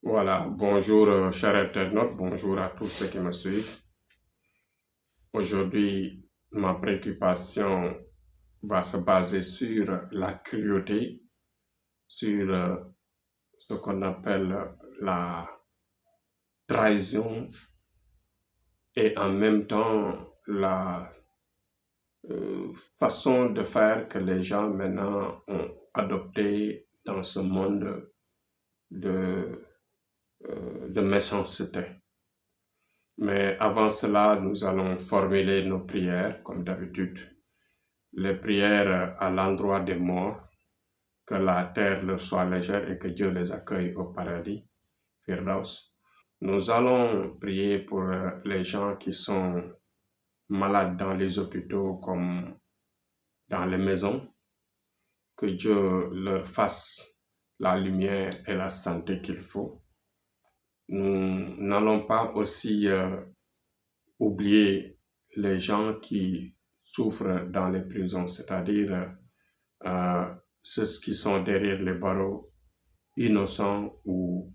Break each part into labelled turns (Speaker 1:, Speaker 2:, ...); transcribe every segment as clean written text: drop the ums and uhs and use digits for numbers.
Speaker 1: Voilà, bonjour chers internautes, bonjour à tous ceux qui me suivent. Aujourd'hui, ma préoccupation va se baser sur la cruauté, sur ce qu'on appelle la trahison et en même temps la façon de faire que les gens maintenant ont adopté dans ce monde de, de méchanceté. Mais avant cela, nous allons formuler nos prières, comme d'habitude. Les prières à l'endroit des morts, que la terre leur soit légère et que Dieu les accueille au paradis, Firdaus. Nous allons prier pour les gens qui sont malades dans les hôpitaux comme dans les maisons, que Dieu leur fasse la lumière et la santé qu'il faut. Nous n'allons pas aussi oublier les gens qui souffrent dans les prisons, c'est-à-dire ceux qui sont derrière les barreaux, innocents ou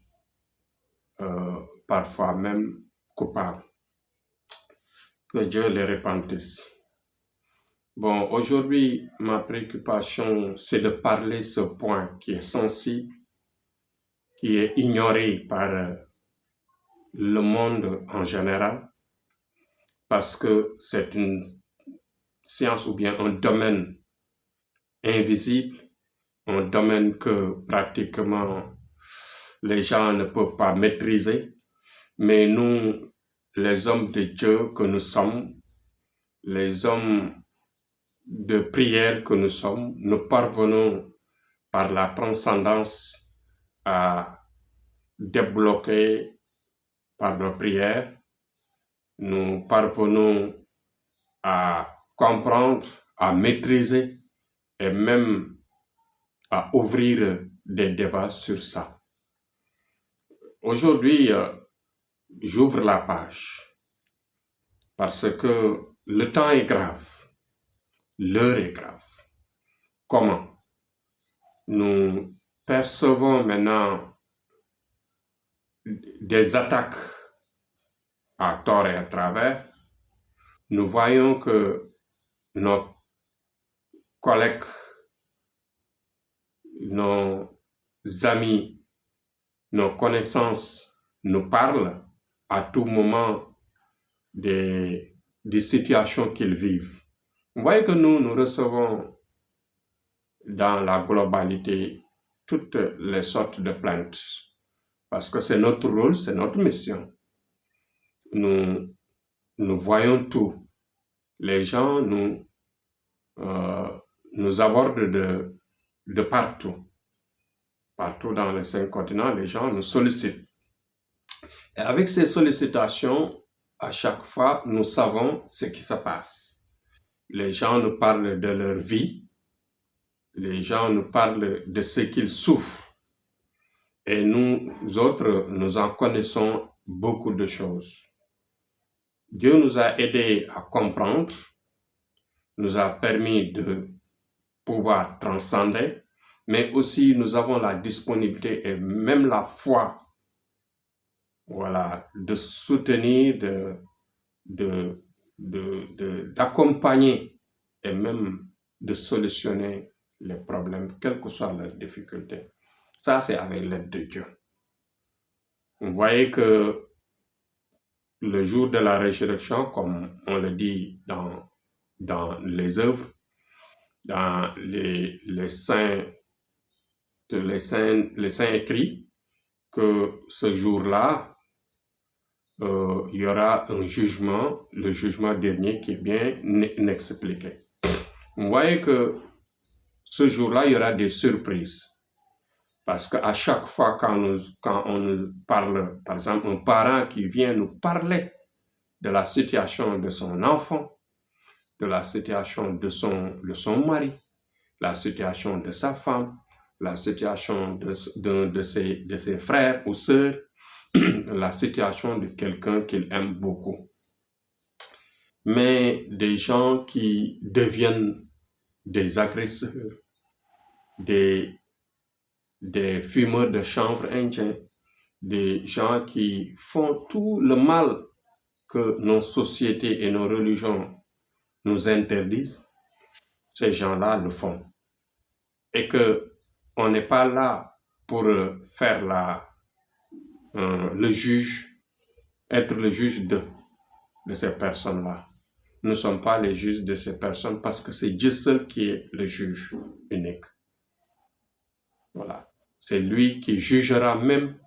Speaker 1: parfois même coupables. Que Dieu les repentisse. Bon, aujourd'hui, ma préoccupation, c'est de parler ce point qui est sensible, qui est ignoré par le monde en général, parce que c'est une science ou bien un domaine invisible, un domaine que pratiquement les gens ne peuvent pas maîtriser, mais nous, les hommes de Dieu que nous sommes, les hommes de prière que nous sommes, nous parvenons par la transcendance à débloquer par nos prières, nous parvenons à comprendre, à maîtriser et même à ouvrir des débats sur ça. Aujourd'hui, j'ouvre la page parce que le temps est grave, l'heure est grave. Comment? Nous percevons maintenant des attaques à tort et à travers. Nous voyons que nos collègues, nos amis, nos connaissances nous parlent à tout moment des situations qu'ils vivent. Vous voyez que nous recevons dans la globalité toutes les sortes de plaintes parce que c'est notre rôle, c'est notre mission. Nous voyons tout. Les gens nous abordent de partout. Partout dans les 5 continents, les gens nous sollicitent. Et avec ces sollicitations, à chaque fois, nous savons ce qui se passe. Les gens nous parlent de leur vie. Les gens nous parlent de ce qu'ils souffrent. Et nous autres, nous en connaissons beaucoup de choses. Dieu nous a aidés à comprendre, nous a permis de pouvoir transcender, mais aussi nous avons la disponibilité et même la foi, voilà, de soutenir, d'accompagner et même de solutionner les problèmes, quelles que soient leurs difficultés. Ça, c'est avec l'aide de Dieu. Vous voyez que le jour de la résurrection, comme on le dit dans les œuvres, dans les saints écrits, que ce jour-là, il y aura un jugement, le jugement dernier qui est bien inexpliqué. Vous voyez que ce jour-là, il y aura des surprises. Parce qu'à chaque fois quand on nous parle, par exemple, un parent qui vient nous parler de la situation de son enfant, de la situation de son mari, la situation de sa femme, la situation de ses frères ou sœurs, la situation de quelqu'un qu'il aime beaucoup. Mais des gens qui deviennent des agresseurs, des fumeurs de chanvre indien, des gens qui font tout le mal que nos sociétés et nos religions nous interdisent, ces gens-là le font. Et que on n'est pas là pour faire le juge, être le juge de ces personnes-là. Nous ne sommes pas les juges de ces personnes parce que c'est Dieu seul qui est le juge unique. Voilà. C'est lui qui jugera même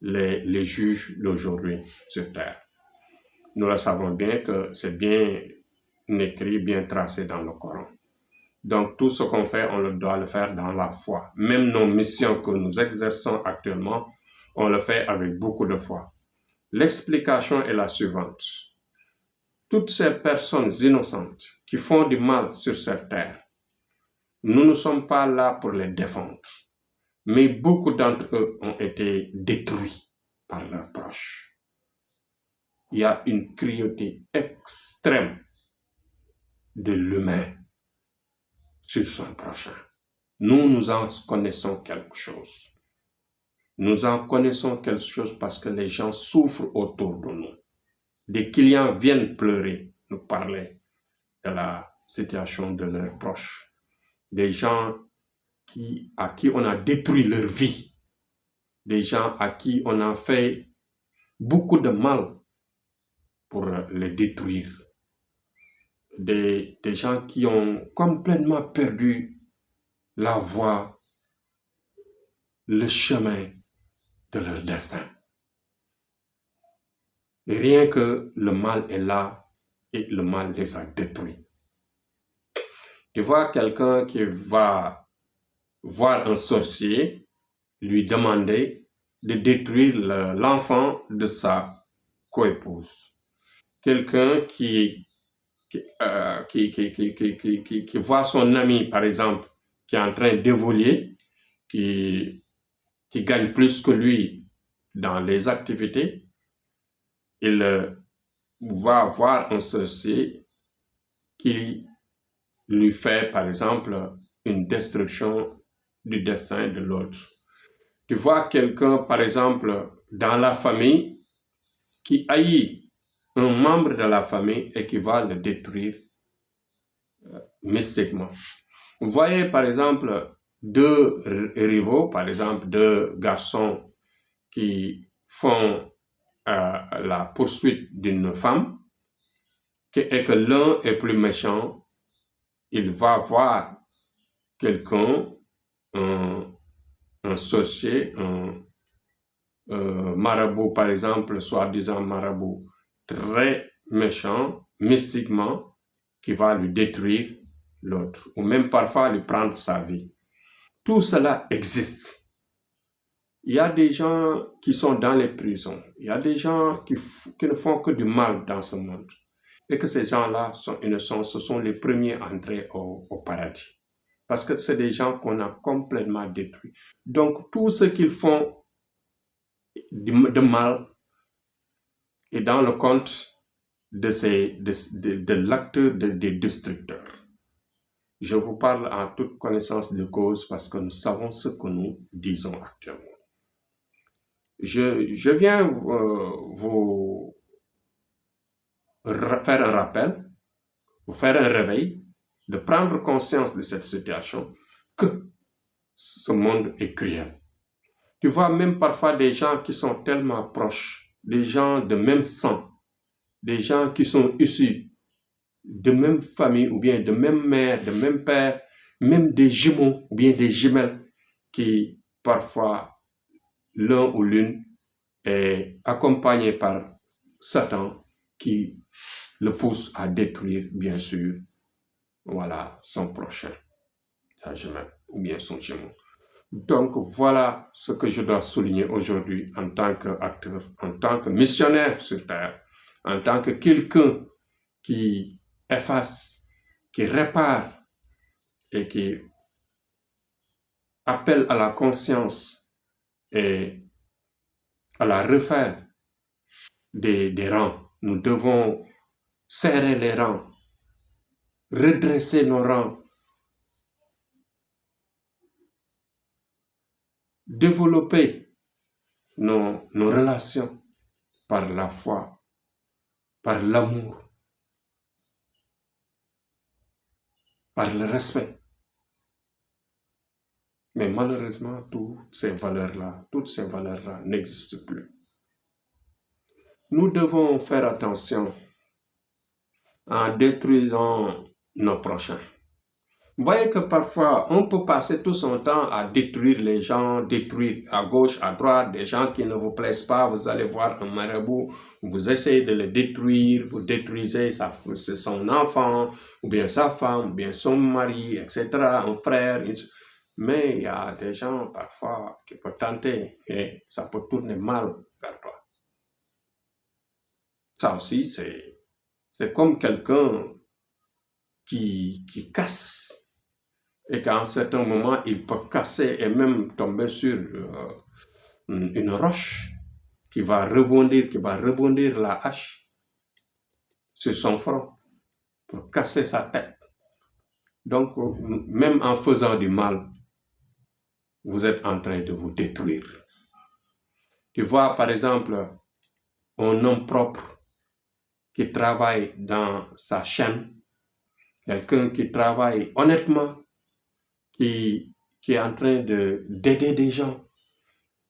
Speaker 1: les juges d'aujourd'hui sur terre. Nous le savons bien que c'est bien écrit, bien tracé dans le Coran. Donc tout ce qu'on fait, on doit le faire dans la foi. Même nos missions que nous exerçons actuellement, on le fait avec beaucoup de foi. L'explication est la suivante. Toutes ces personnes innocentes qui font du mal sur cette terre, nous ne sommes pas là pour les défendre. Mais beaucoup d'entre eux ont été détruits par leurs proches. Il y a une cruauté extrême de l'humain sur son prochain. Nous en connaissons quelque chose. Nous en connaissons quelque chose parce que les gens souffrent autour de nous. Des clients viennent pleurer, nous parler de la situation de leurs proches. Des gens à qui on a détruit leur vie. Des gens à qui on a fait beaucoup de mal pour les détruire. Des gens qui ont complètement perdu la voie, le chemin de leur destin. Et rien que le mal est là et le mal les a détruits. Tu vois quelqu'un qui va voir un sorcier, lui demander de détruire l'enfant de sa coépouse. Quelqu'un qui voit son ami, par exemple, qui est en train d'évoluer, qui gagne plus que lui dans les activités, il va voir un sorcier qui lui fait, par exemple, une destruction du destin de l'autre. Tu vois quelqu'un, par exemple, dans la famille, qui haït un membre de la famille et qui va le détruire mystiquement. Vous voyez, par exemple, deux rivaux, par exemple, deux garçons qui font la poursuite d'une femme, et que l'un est plus méchant, il va voir quelqu'un, un sorcier, un marabout, par exemple, soi-disant marabout, très méchant, mystiquement, qui va lui détruire l'autre, ou même parfois lui prendre sa vie. Tout cela existe. Il y a des gens qui sont dans les prisons. Il y a des gens qui ne font que du mal dans ce monde. Et que ces gens-là sont innocents, ce sont les premiers à entrer au paradis. Parce que c'est des gens qu'on a complètement détruits. Donc, tout ce qu'ils font de mal est dans le compte de l'acteur des destructeurs. Je vous parle en toute connaissance de cause parce que nous savons ce que nous disons actuellement. Je viens vous faire un rappel, vous faire un réveil, de prendre conscience de cette situation, que ce monde est cruel. Tu vois même parfois des gens qui sont tellement proches, des gens de même sang, des gens qui sont issus de même famille ou bien de même mère, de même père, même des jumeaux ou bien des jumelles qui parfois l'un ou l'une est accompagné par Satan qui le pousse à détruire bien sûr voilà son prochain, sa jumelle ou bien son jumeau. Donc voilà ce que je dois souligner aujourd'hui en tant qu'acteur, en tant que missionnaire sur terre, en tant que quelqu'un qui efface, qui répare et qui appelle à la conscience et à la refaire des rangs. Nous devons serrer les rangs, redresser nos rangs, développer nos relations par la foi, par l'amour, par le respect. Mais malheureusement, toutes ces valeurs-là n'existent plus. Nous devons faire attention en détruisant nos prochains. Vous voyez que parfois, on peut passer tout son temps à détruire les gens, détruire à gauche, à droite, des gens qui ne vous plaisent pas. Vous allez voir un marabout, vous essayez de le détruire, vous détruisez son enfant, ou bien sa femme, ou bien son mari, etc., un frère. Mais il y a des gens, parfois, qui peuvent tenter et ça peut tourner mal vers toi. Ça aussi, c'est comme quelqu'un qui casse. Et qu'à un certain moment, il peut casser et même tomber sur une roche qui va rebondir la hache sur son front pour casser sa tête. Donc, même en faisant du mal, vous êtes en train de vous détruire. Tu vois, par exemple, un homme propre qui travaille dans sa chaîne, quelqu'un qui travaille honnêtement, qui est en train d'aider des gens,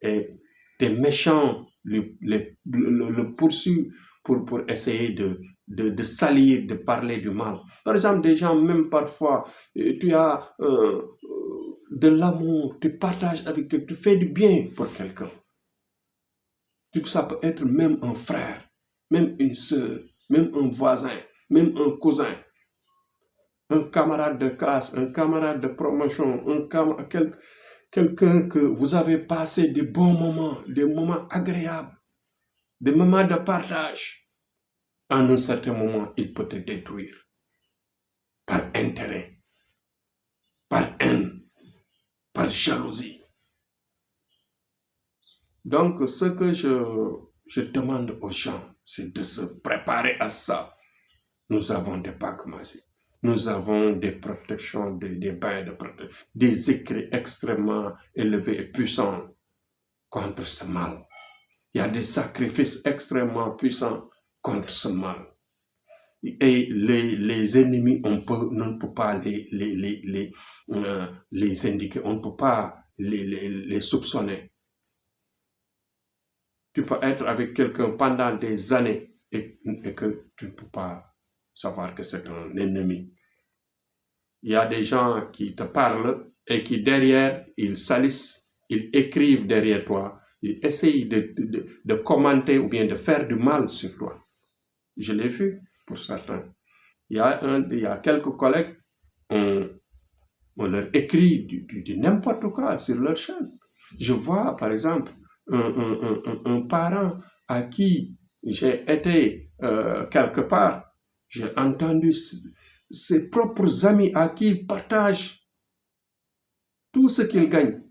Speaker 1: et des méchants le poursuivent pour essayer de salir, de parler du mal. Par exemple, des gens, même parfois, tu as de l'amour, tu partages avec quelqu'un, tu fais du bien pour quelqu'un. Ça peut être même un frère, même une sœur, même un voisin, même un cousin, un camarade de classe, un camarade de promotion, quelqu'un que vous avez passé des bons moments, des moments agréables, des moments de partage. En un certain moment, il peut te détruire par intérêt, par haine, par jalousie. Donc, ce que je demande aux gens, c'est de se préparer à ça. Nous avons des bagues magiques. Nous avons des protections, des bains de protection, des écrits extrêmement élevés et puissants contre ce mal. Il y a des sacrifices extrêmement puissants contre ce mal. Et les ennemis, on ne peut pas les indiquer, on ne peut pas les soupçonner. Tu peux être avec quelqu'un pendant des années et que tu ne peux pas savoir que c'est un ennemi. Il y a des gens qui te parlent et qui derrière, ils salissent, ils écrivent derrière toi, ils essayent de commenter ou bien de faire du mal sur toi. Je l'ai vu pour certains. Il y a quelques collègues, on leur écrit du n'importe quoi sur leur chaîne. Je vois par exemple un parent à qui j'ai été quelque part, j'ai entendu ses propres amis à qui il partage tout ce qu'il gagne.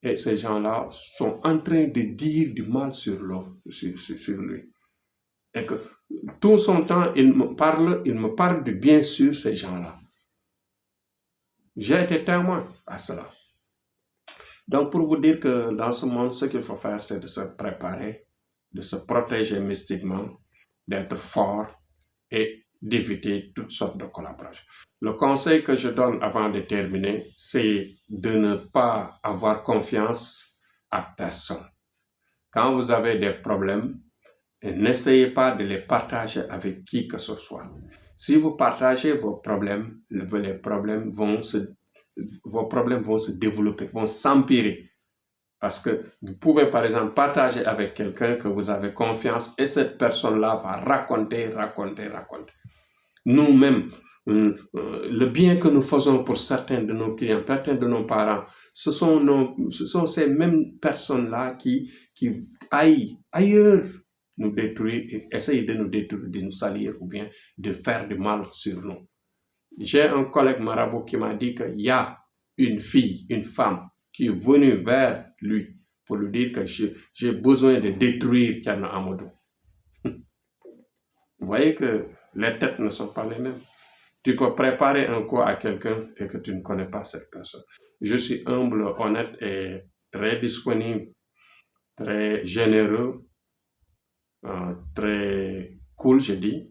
Speaker 1: Et ces gens-là sont en train de dire du mal sur lui. Et que tout son temps, il me parle du bien sur ces gens-là. J'ai été témoin à cela. Donc, pour vous dire que dans ce monde, ce qu'il faut faire, c'est de se préparer, de se protéger mystiquement, d'être fort et d'éviter toutes sortes de collaborations. Le conseil que je donne avant de terminer, c'est de ne pas avoir confiance à personne. Quand vous avez des problèmes, n'essayez pas de les partager avec qui que ce soit. Si vous partagez vos problèmes, vos problèmes vont se développer, vont s'empirer. Parce que vous pouvez, par exemple, partager avec quelqu'un que vous avez confiance et cette personne-là va raconter. Nous-mêmes, le bien que nous faisons pour certains de nos clients, certains de nos parents, ce sont ces mêmes personnes-là qui aillent ailleurs nous détruire et essayent de nous détruire, de nous salir ou bien de faire du mal sur nous. J'ai un collègue marabout qui m'a dit qu'il y a une fille, une femme qui est venue vers lui pour lui dire que j'ai besoin de détruire Thierno Amadou. Vous voyez que les têtes ne sont pas les mêmes. Tu peux préparer un coup à quelqu'un et que tu ne connais pas cette personne. Je suis humble, honnête et très très disponible, très généreux, très cool, je dis.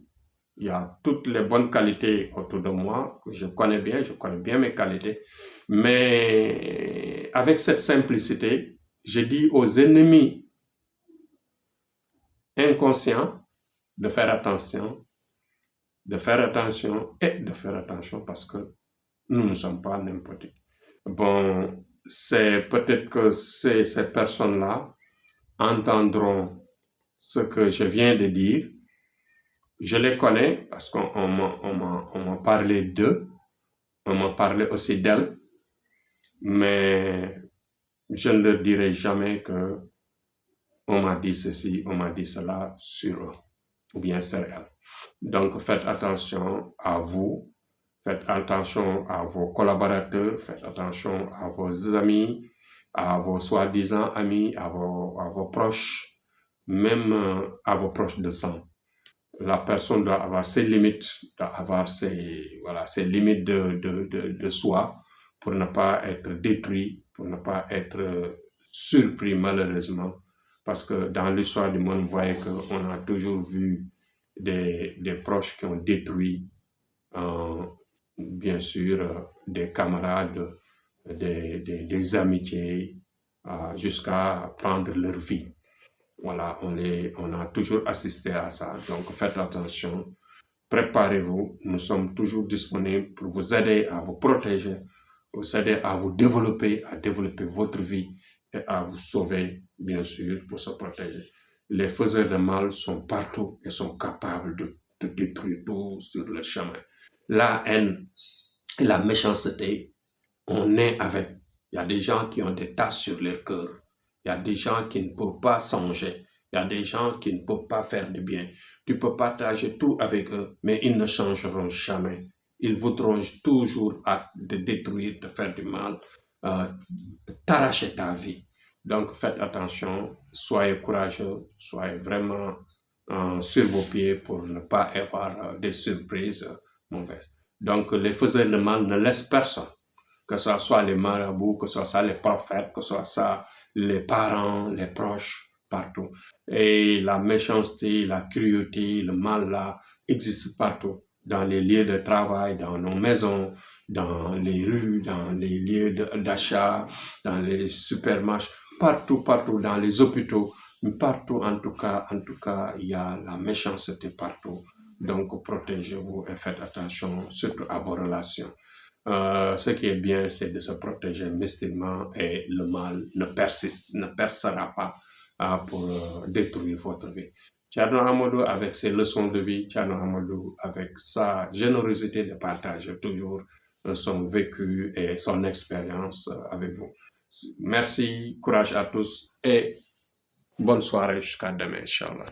Speaker 1: Il y a toutes les bonnes qualités autour de moi que je connais bien mes qualités. Mais avec cette simplicité, je dis aux ennemis inconscients de faire attention et de faire attention parce que nous ne sommes pas n'importe qui. Bon, c'est peut-être que ces personnes-là entendront ce que je viens de dire. Je les connais parce qu'on m'a parlé d'eux, on m'a parlé aussi d'elles, mais je ne leur dirai jamais que on m'a dit ceci, on m'a dit cela sur eux, ou bien sur elles. Donc faites attention à vous, faites attention à vos collaborateurs, faites attention à vos amis, à vos soi-disant amis, à vos proches, même à vos proches de sang. La personne doit avoir ses limites, doit avoir ses limites de soi pour ne pas être détruit, pour ne pas être surpris malheureusement. Parce que dans l'histoire du monde, vous voyez qu'on a toujours vu des proches qui ont détruit, bien sûr, des camarades, des amitiés, jusqu'à prendre leur vie. Voilà, on a toujours assisté à ça. Donc, faites attention, préparez-vous. Nous sommes toujours disponibles pour vous aider à vous protéger, vous aider à vous développer, à développer votre vie et à vous sauver, bien sûr, pour se protéger. Les faiseurs de mal sont partout et sont capables de détruire tout sur leur chemin. La haine et la méchanceté, on est avec. Il y a des gens qui ont des tasses sur leur cœur. Il y a des gens qui ne peuvent pas songer. Il y a des gens qui ne peuvent pas faire du bien. Tu peux partager tout avec eux, mais ils ne changeront jamais. Ils voudront toujours de détruire, de faire du mal, t'arracher ta vie. Donc faites attention, soyez courageux, soyez vraiment sur vos pieds pour ne pas avoir des surprises mauvaises. Donc les faiseurs de mal ne laissent personne, que ce soit les marabouts, que ce soit les prophètes, que ce soit les parents, les proches, partout. Et la méchanceté, la cruauté, le mal là existe partout, dans les lieux de travail, dans nos maisons, dans les rues, dans les lieux d'achat, dans les supermarchés, partout, dans les hôpitaux, partout en tout cas, il y a la méchanceté partout. Donc protégez-vous et faites attention, surtout à vos relations. Ce qui est bien, c'est de se protéger mystiquement et le mal ne percera pas pour détruire votre vie. Thierno Amadou avec ses leçons de vie, Thierno Amadou avec sa générosité de partager toujours son vécu et son expérience avec vous. Merci, courage à tous et bonne soirée jusqu'à demain, Inch'Allah.